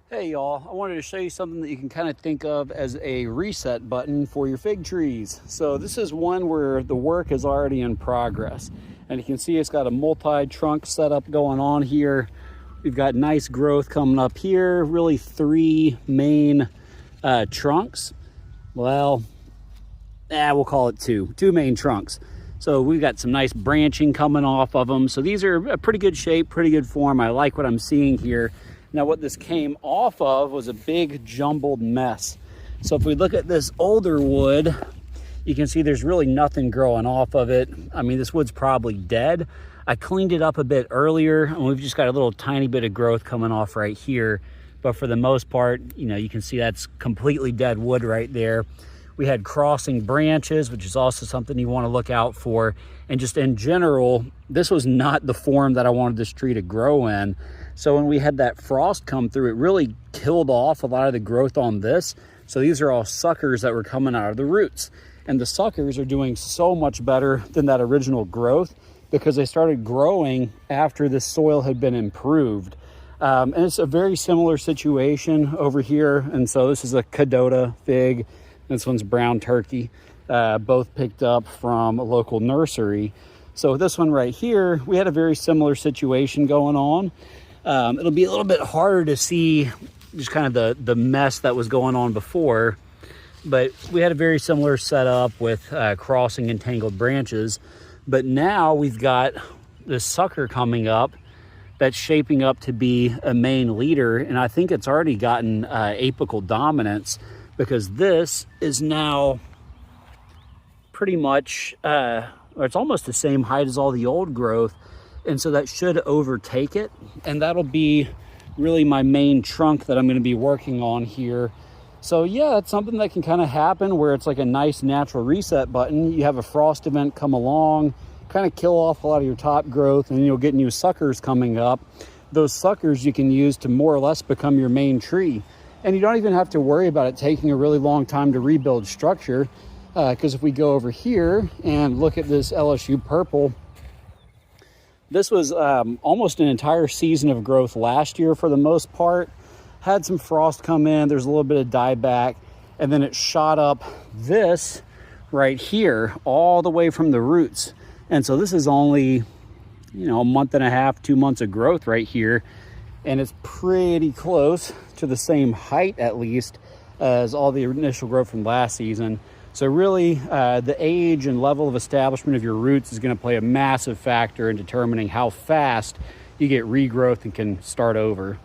Hey y'all, I wanted to show you something that you can kind of think of as a reset button for your fig trees. So this is one where the work is already in progress. And you can see it's got a multi-trunk setup going on here. We've got nice growth coming up here, really three main trunks. Well, we'll call it two main trunks. So we've got some nice branching coming off of them. So these are a pretty good shape, pretty good form. I like what I'm seeing here. Now what this came off of was a big jumbled mess. So if we look at this older wood, you can see there's really nothing growing off of it. I mean, this wood's probably dead. I cleaned it up a bit earlier and we've just got a little tiny bit of growth coming off right here. But for the most part, you can see that's completely dead wood right there. We had crossing branches, which is also something you want to look out for. And just in general, this was not the form that I wanted this tree to grow in. So when we had that frost come through, it really killed off a lot of the growth on this. So these are all suckers that were coming out of the roots. And the suckers are doing so much better than that original growth because they started growing after the soil had been improved. And it's a very similar situation over here. And so this is a Cadota fig. This one's brown turkey, both picked up from a local nursery. So this one right here, we had a very similar situation going on. It'll be a little bit harder to see just kind of the mess that was going on before, but we had a very similar setup with crossing entangled branches. But now we've got this sucker coming up that's shaping up to be a main leader, and I think it's already gotten apical dominance because this is now pretty much, or it's almost the same height as all the old growth. And so that should overtake it. And that'll be really my main trunk that I'm going to be working on here. So yeah, it's something that can kind of happen where it's like a nice natural reset button. You have a frost event come along, kind of kill off a lot of your top growth, and you'll get new suckers coming up. Those suckers you can use to more or less become your main tree. And you don't even have to worry about it taking a really long time to rebuild structure. Because if we go over here and look at this LSU purple, this was almost an entire season of growth last year for the most part. Had some frost come in, there's a little bit of dieback, and then it shot up this right here all the way from the roots. And so this is only, a month and a half, 2 months of growth right here. And it's pretty close to the same height, at least, as all the initial growth from last season. So really, the age and level of establishment of your roots is going to play a massive factor in determining how fast you get regrowth and can start over.